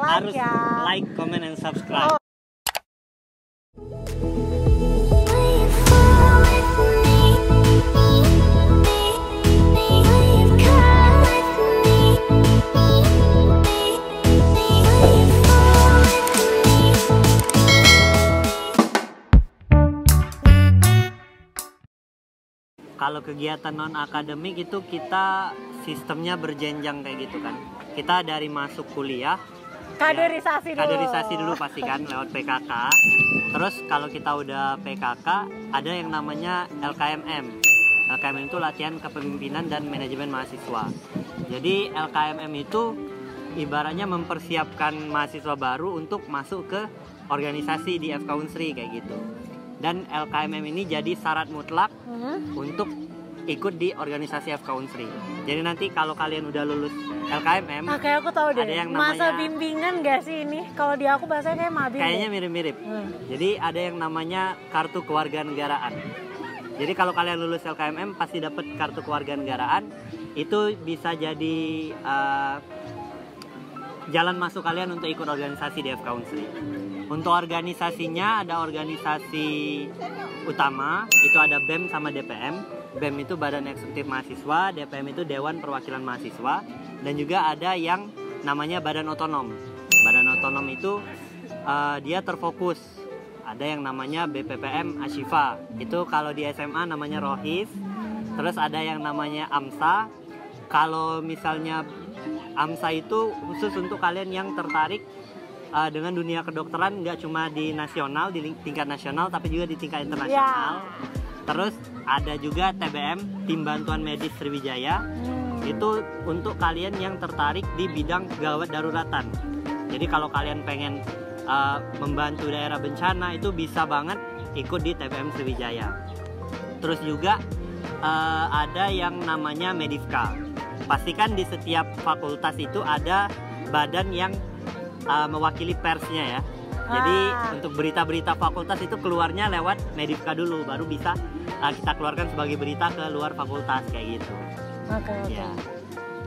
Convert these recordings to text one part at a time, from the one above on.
harus ya. like, comment, and subscribe. Oh. Kalau kegiatan non akademik itu kita sistemnya berjenjang kayak gitu kan. Kita dari masuk kuliah Kaderisasi dulu. Kaderisasi dulu pasti kan lewat PKK. Terus kalau kita udah PKK ada yang namanya LKMM. LKMM itu latihan kepemimpinan dan manajemen mahasiswa. Jadi LKMM itu ibaratnya mempersiapkan mahasiswa baru untuk masuk ke organisasi di FK Unsri kayak gitu. Dan LKMM ini jadi syarat mutlak untuk ikut di organisasi FK Unsri. Jadi nanti kalau kalian udah lulus LKMM, kayak aku tahu deh. Ada yang namanya, masa bimbingan gak sih ini? Kalau di aku bahasanya kayak mabim. Kayaknya mirip-mirip. Jadi ada yang namanya kartu kewarganegaraan. Jadi kalau kalian lulus LKMM pasti dapat kartu kewarganegaraan. Itu bisa jadi jalan masuk kalian untuk ikut organisasi di FK Unsri. Untuk organisasinya ada organisasi utama, itu ada BEM sama DPM. BEM itu Badan Eksekutif Mahasiswa, DPM itu Dewan Perwakilan Mahasiswa, dan juga ada yang namanya Badan Otonom. Badan Otonom itu dia terfokus. Ada yang namanya BPPM Ashifa, itu kalau di SMA namanya Rohis. Terus ada yang namanya AMSA. Kalau misalnya AMSA itu khusus untuk kalian yang tertarik dengan dunia kedokteran, nggak cuma di nasional, di tingkat nasional, tapi juga di tingkat internasional. Terus ada juga TBM, Tim Bantuan Medis Sriwijaya. Itu untuk kalian yang tertarik di bidang gawat daruratan. Jadi kalau kalian pengen membantu daerah bencana, itu bisa banget ikut di TBM Sriwijaya. Terus juga ada yang namanya Medifka. Pastikan di setiap fakultas itu ada badan yang mewakili persnya ya. Jadi untuk berita-berita fakultas itu keluarnya lewat Medifka dulu, baru bisa kita keluarkan sebagai berita ke luar fakultas kayak gitu. Oke. Ya.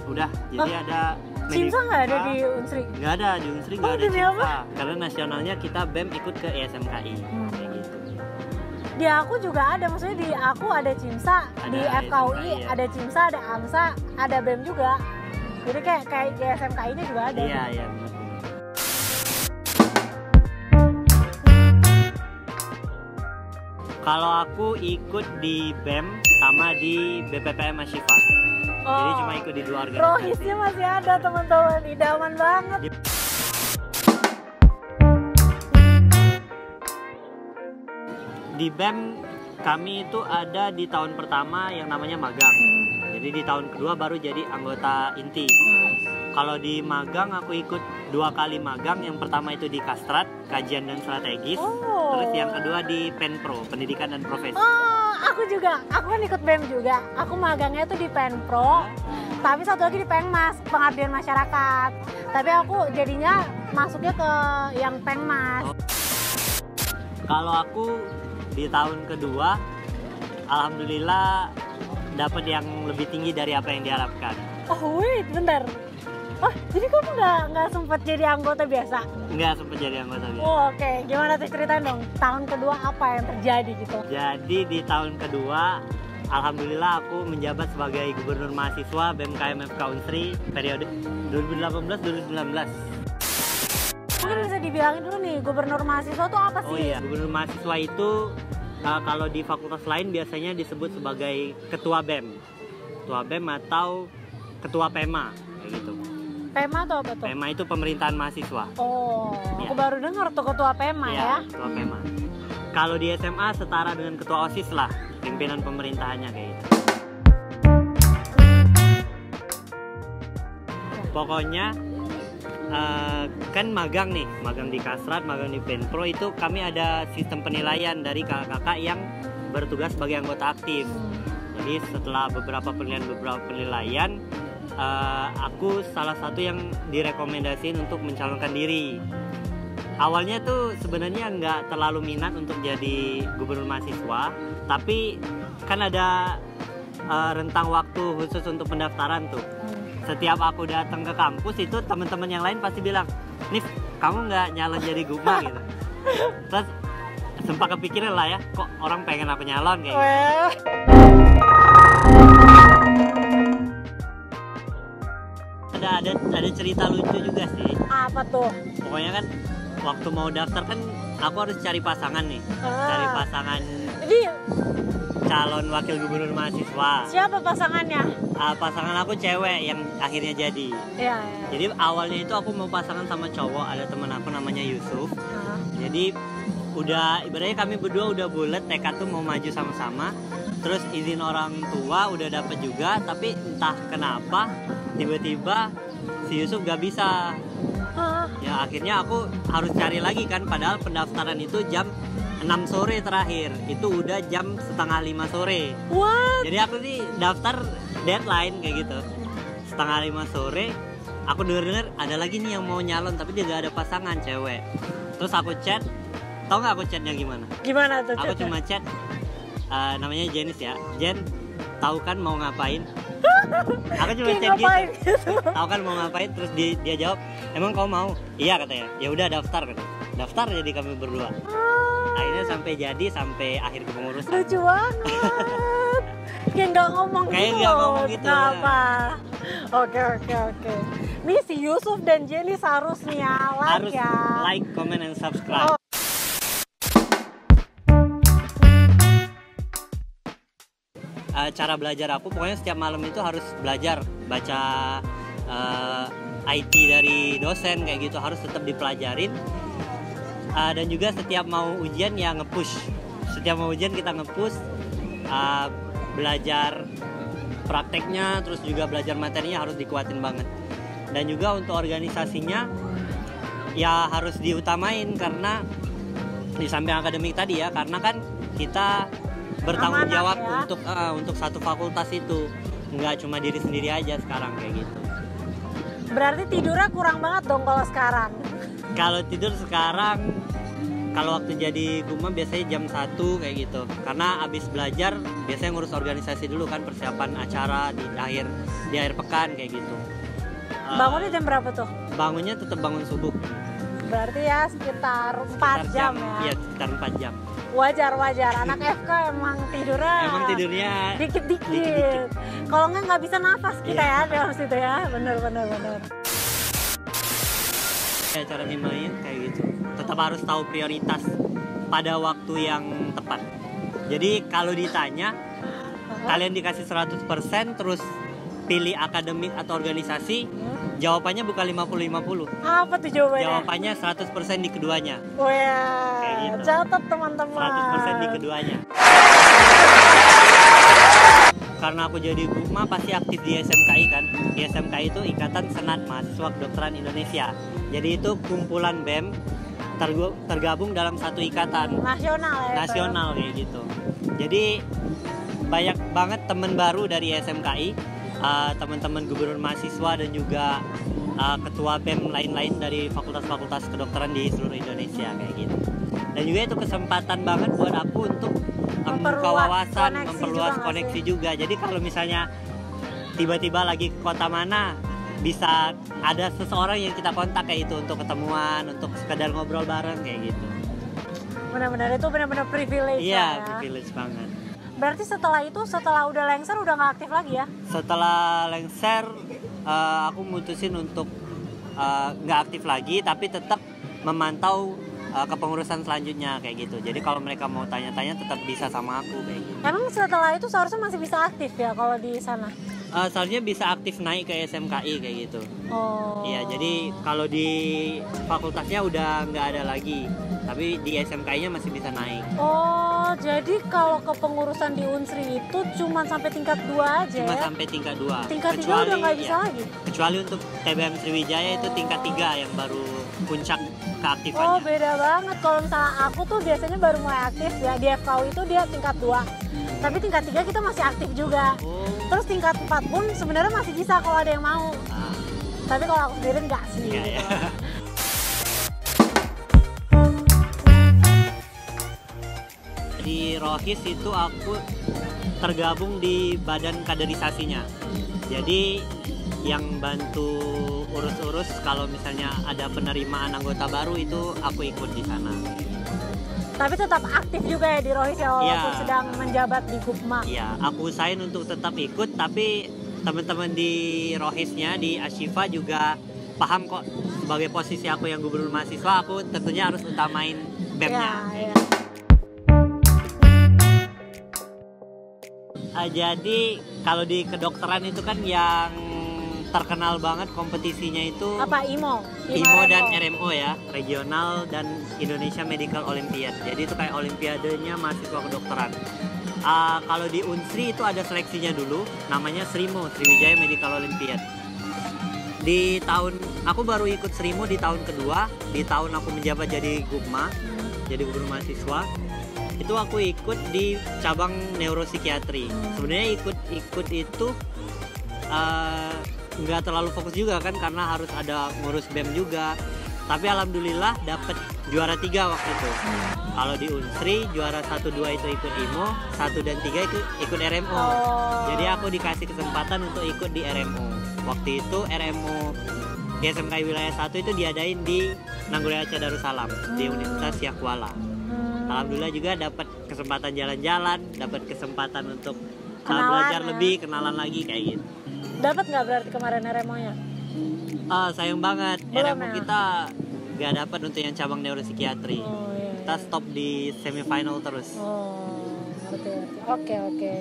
Udah, jadi ada Cimsa nggak ada di Unsri? Nggak ada, di Unsri nggak ada Cimsa. Karena nasionalnya kita BEM ikut ke ISMKI kayak gitu. Di aku juga ada, maksudnya di aku ada Cimsa, di FKUI ya. ada Cimsa, ada AMSA, ada BEM juga. Jadi kayak di SMKI-nya juga ada. Iya, iya. Kalau aku ikut di BEM sama di BPPM Ashifa. Jadi cuma ikut di dua organisasi. Rohisnya masih ada teman-teman, idaman banget. Di BEM kami itu ada di tahun pertama yang namanya magang. Jadi di tahun kedua baru jadi anggota inti. Kalau di magang aku ikut 2 kali magang. Yang pertama itu di Kastrat, kajian dan strategis. Terus yang kedua di Penpro, pendidikan dan profesi. Aku juga, aku kan ikut BEM juga. Aku magangnya tuh di Penpro, tapi satu lagi di Pengmas, pengabdian masyarakat. Tapi aku jadinya masuknya ke yang Pengmas. Kalau aku di tahun kedua, alhamdulillah dapat yang lebih tinggi dari apa yang diharapkan. Oh wait, bentar. Oh, jadi kamu nggak sempat jadi anggota biasa? Nggak sempat jadi anggota biasa. Oh, oke. Gimana tuh ceritain dong, tahun kedua apa yang terjadi gitu? Jadi di tahun kedua, alhamdulillah aku menjabat sebagai Gubernur Mahasiswa BMKM FK Unsri periode 2018-2019. Mungkin bisa dibilangin dulu nih, Gubernur Mahasiswa tuh apa sih? Oh iya, Gubernur Mahasiswa itu kalau di fakultas lain biasanya disebut sebagai Ketua BEM. Ketua BEM atau Ketua PEMA, kayak gitu. PEMA atau apa tuh? PEMA itu pemerintahan mahasiswa. Oh, Ya. aku baru dengar tuh Ketua PEMA ya. Ketua PEMA. Kalau di SMA setara dengan Ketua OSIS lah, pimpinan pemerintahannya kayak gitu. Pokoknya kan magang nih, magang di Kastrat, magang di Penpro, itu kami ada sistem penilaian dari kakak-kakak yang bertugas sebagai anggota aktif. Jadi setelah beberapa penilaian, aku salah satu yang direkomendasiin untuk mencalonkan diri. Awalnya tuh sebenarnya nggak terlalu minat untuk jadi gubernur mahasiswa, tapi kan ada rentang waktu khusus untuk pendaftaran tuh. Setiap aku datang ke kampus itu teman-teman yang lain pasti bilang, Nif, kamu nggak nyalon jadi Guma gitu. Terus sempat kepikiran lah ya, kok orang pengen aku nyalon kayak gitu. Ada cerita lucu juga sih. Apa tuh? Pokoknya kan waktu mau daftar kan aku harus cari pasangan nih. Cari pasangan Jadi calon wakil gubernur mahasiswa. siapa pasangannya? Pasangan aku cewek yang akhirnya jadi. Iya. Jadi awalnya itu aku mau pasangan sama cowok, ada teman aku namanya Yusuf. Jadi udah ibaratnya kami berdua udah bulat tekad tuh mau maju sama-sama. Terus izin orang tua udah dapet juga, tapi entah kenapa tiba-tiba si Yusuf gak bisa. Ya akhirnya aku harus cari lagi kan, padahal pendaftaran itu jam 6 sore terakhir, itu udah jam setengah 5 sore. What? Jadi aku sih daftar deadline kayak gitu, setengah 5 sore. Aku denger ada lagi nih yang mau nyalon tapi dia gak ada pasangan cewek. Terus aku chat, tau gak aku chatnya gimana? Gimana tuh? Aku cuma chat, namanya Jenis ya, Jen, tahu kan mau ngapain? Aku cuma chat gitu, tahu kan mau ngapain? Terus dia jawab, emang kau mau? Iya katanya. Ya udah daftar katanya. Daftar jadi kami berdua. Akhirnya sampai akhir kepengurusan. Lucu banget. Kayak nggak ngomong Kayak gitu. nggak ngomong gitu. Kenapa? Oke. Nih si Yusuf dan Jenny harus nih ya, Harus ya. like, comment, and subscribe. Cara belajar aku pokoknya setiap malam itu harus belajar baca IT dari dosen kayak gitu, harus tetap dipelajarin. Dan juga setiap mau ujian ya nge-push. Setiap mau ujian kita nge-push, belajar prakteknya, terus juga belajar materinya harus dikuatin banget. Dan juga untuk organisasinya ya harus diutamain, karena di samping akademik tadi ya, karena kan kita bertanggung jawab ya? untuk satu fakultas itu, nggak cuma diri sendiri aja sekarang kayak gitu. Berarti tidurnya kurang banget dong kalau sekarang. Kalau tidur sekarang, kalau waktu jadi Guma biasanya jam 1 kayak gitu, karena abis belajar biasanya ngurus organisasi dulu kan, persiapan acara di akhir pekan kayak gitu. Bangunnya jam berapa tuh? Bangunnya tetap bangun subuh. Berarti ya sekitar 4 jam ya? Iya, sekitar 4 jam. Wajar. Anak FK emang tidurnya dikit-dikit. Kalau nggak bisa nafas kita ya dalam situ ya. Bener. Kayak cara nimbain kayak gitu. Tetap harus tahu prioritas pada waktu yang tepat. Jadi kalau ditanya, kalian dikasih 100% terus pilih akademik atau organisasi, jawabannya bukan 50-50. Apa tuh jawabannya? Jawabannya 100% di keduanya. Wah, gitu. catat teman-teman. 100% di keduanya. Karena aku jadi Guma pasti aktif di SMKI kan. Di SMKI itu Ikatan Senat Mahasiswa Kedokteran Indonesia. Jadi itu kumpulan BEM tergabung dalam satu ikatan nasional kayak gitu. Jadi banyak banget teman baru dari SMKI, teman-teman gubernur mahasiswa dan juga ketua BEM lain-lain dari fakultas-fakultas kedokteran di seluruh Indonesia kayak gitu. Dan juga itu kesempatan banget buat aku untuk membuka wawasan, memperluas koneksi juga. Jadi kalau misalnya tiba-tiba lagi ke kota mana, bisa ada seseorang yang kita kontak kayak itu untuk ketemuan, untuk sekedar ngobrol bareng kayak gitu. Benar-benar itu benar-benar privilege. Iya, ya. privilege banget. Berarti setelah udah lengser udah nggak aktif lagi ya? Setelah lengser aku mutusin untuk nggak aktif lagi, tapi tetap memantau kepengurusan selanjutnya kayak gitu. Jadi kalau mereka mau tanya-tanya tetap bisa sama aku kayak gitu. Emang setelah itu seharusnya masih bisa aktif ya kalau di sana? Seharusnya bisa aktif naik ke SMKI kayak gitu. Oh. Iya, jadi kalau di fakultasnya udah nggak ada lagi, tapi di SMKI-nya masih bisa naik. Oh, jadi kalau kepengurusan di Unsri itu cuma sampai tingkat 2 aja Cuma ya? sampai tingkat 2. Tingkat 3 udah nggak bisa lagi? Kecuali untuk TBM Sriwijaya itu tingkat 3 yang baru puncak keaktifannya. Oh, beda banget. Kalau misalnya aku tuh biasanya baru mulai aktif ya, di FKU itu dia tingkat 2. Tapi tingkat 3 kita masih aktif juga. Oh. Terus tingkat 4 pun sebenarnya masih bisa kalau ada yang mau. Tapi kalau aku sendiri enggak sih. Enggak ya. Di Rohis itu aku tergabung di badan kaderisasinya. Jadi yang bantu urus-urus kalau misalnya ada penerimaan anggota baru itu aku ikut di sana. Tapi tetap aktif juga ya di Rohis ya, walaupun Ya. sedang menjabat di Gupma. Iya, aku usahain untuk tetap ikut, tapi teman-teman di Rohisnya di Ashifa juga paham kok sebagai posisi aku yang gubernur mahasiswa, aku tentunya harus utamain BEM-nya. Ya. Jadi kalau di kedokteran itu kan yang terkenal banget kompetisinya itu Apa IMO? IMO dan RMO ya, Regional dan Indonesia Medical Olympiad. Jadi itu kayak olimpiadenya mahasiswa kedokteran. Kalau di Unsri itu ada seleksinya dulu, namanya SRIMO, Sriwijaya Medical Olympiad. Di tahun aku baru ikut SRIMO di tahun kedua, di tahun aku menjabat jadi Gupma, jadi gubernur mahasiswa. Itu aku ikut di cabang neuropsikiatri. Sebenarnya ikut itu nggak terlalu fokus juga kan, karena harus ada ngurus BEM juga. Tapi alhamdulillah dapet juara 3 waktu itu. Kalau di Unsri juara 1-2 itu ikut IMO, 1 dan 3 itu ikut RMO. Jadi aku dikasih kesempatan untuk ikut di RMO. Waktu itu RMO di SMK Wilayah 1 itu diadain di Nanggulai Aceh Darussalam di Universitas Yakuala. Alhamdulillah juga dapat kesempatan jalan-jalan, dapat kesempatan untuk belajar lebih, kenalan lagi kayak gitu. Dapat nggak berarti kemarin RMO-nya? Sayang banget, Belum RMO ya? kita nggak dapat untuk yang cabang neuropsikiatri. Iya. Kita stop di semifinal terus. Ngerti. Oke.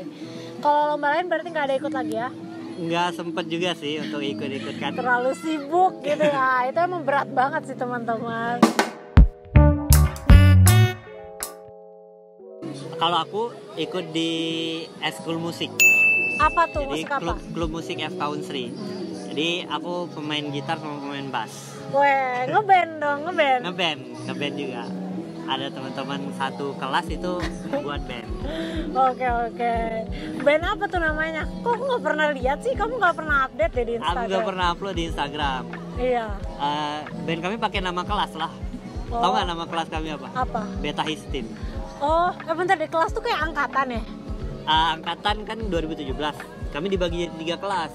Kalau lomba lain berarti nggak ada ikut lagi ya? Nggak sempet juga sih untuk ikut-ikut kan. Terlalu sibuk gitu ya. Itu emang berat banget sih teman-teman. Kalau aku ikut di eskul musik. Apa tuh? Jadi Musik apa? klub musik FK Unsri. Jadi aku pemain gitar sama pemain bass. Weh, ngeband dong, ngeband. Ngeband juga. Ada teman-teman satu kelas itu buat band. Oke. Band apa tuh namanya? Kok aku nggak pernah lihat sih? Kamu nggak pernah update deh di Aku Instagram? nggak pernah upload di Instagram. Iya. Band kami pakai nama kelas lah. Oh. Tahu nggak nama kelas kami apa? Apa? Beta Histin. Oh, bentar, di kelas tuh kayak angkatan ya? Angkatan kan 2017. Kami dibagi jadi 3 kelas.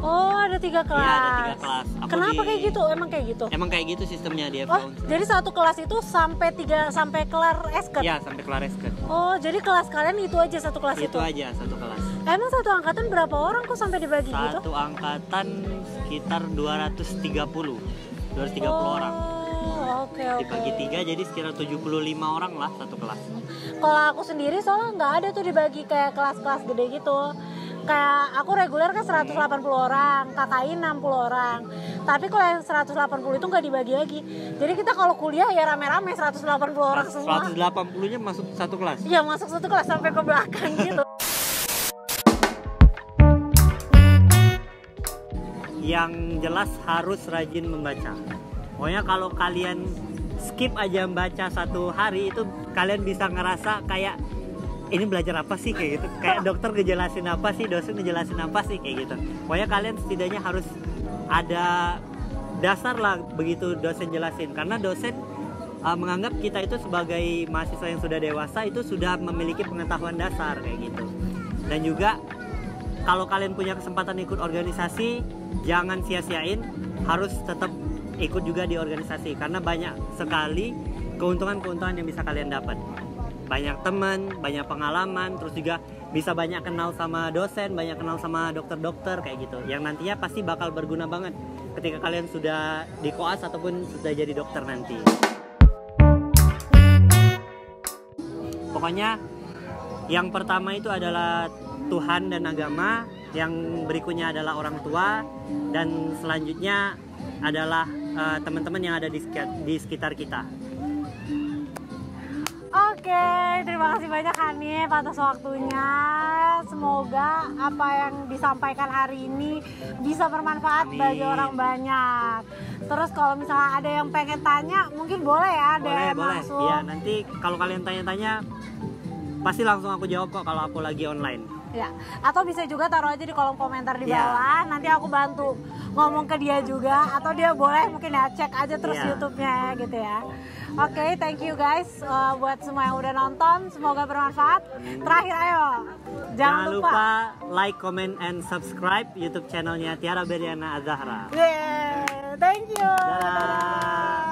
Oh, ada 3 kelas. Iya, ada 3 kelas. Kenapa kayak gitu? Emang kayak gitu? Emang kayak gitu sistemnya di FK Oh, Unsri. jadi satu kelas itu sampai kelar esket? Iya, sampai kelar esket. Oh, jadi kelas kalian itu aja satu kelas itu? Itu aja satu kelas. Emang satu angkatan berapa orang kok sampai dibagi gitu? Satu angkatan sekitar 230 orang. Oke. Dibagi 3 jadi sekitar 75 orang lah satu kelas. Kalau aku sendiri soalnya nggak ada tuh dibagi kayak kelas-kelas gede gitu. Kayak aku reguler kan 180 orang, KKI 60 orang. Tapi kalau yang 180 itu nggak dibagi lagi. Jadi kita kalau kuliah ya rame-rame 180 orang semua. 180-nya masuk satu kelas. Iya, masuk satu kelas sampai ke belakang gitu. Yang jelas harus rajin membaca. Pokoknya kalau kalian skip aja membaca satu hari itu kalian bisa ngerasa kayak ini belajar apa sih kayak gitu. Kayak dokter ngejelasin apa sih, dosen ngejelasin apa sih kayak gitu. Pokoknya kalian setidaknya harus ada dasar lah begitu dosen jelasin. Karena dosen menganggap kita itu sebagai mahasiswa yang sudah dewasa itu sudah memiliki pengetahuan dasar kayak gitu. Dan juga kalau kalian punya kesempatan ikut organisasi, jangan sia-siain, harus tetap ikut juga di organisasi karena banyak sekali keuntungan-keuntungan yang bisa kalian dapat. Banyak teman, banyak pengalaman, terus juga bisa banyak kenal sama dosen, banyak kenal sama dokter-dokter kayak gitu. Yang nantinya pasti bakal berguna banget ketika kalian sudah di koas ataupun sudah jadi dokter nanti. Pokoknya yang pertama itu adalah Tuhan dan agama, yang berikutnya adalah orang tua, dan selanjutnya adalah teman-teman yang ada di sekitar kita. Oke, terima kasih banyak Hanif atas waktunya. Semoga apa yang disampaikan hari ini bisa bermanfaat Amin. bagi orang banyak. Terus kalau misalnya ada yang pengen tanya, mungkin boleh ya DM Boleh. langsung. Iya, nanti kalau kalian tanya-tanya pasti langsung aku jawab kok kalau aku lagi online. Ya, atau bisa juga taruh aja di kolom komentar di Iya. bawah. Nanti aku bantu ngomong ke dia juga, atau dia boleh mungkin ya cek aja terus Iya. YouTube-nya gitu ya. Oke, thank you guys buat semua yang udah nonton. Semoga bermanfaat. Terakhir ayo, Jangan lupa like, comment, and subscribe YouTube channelnya Tiara Beriana Azahra. Yeah, thank you. Dadah.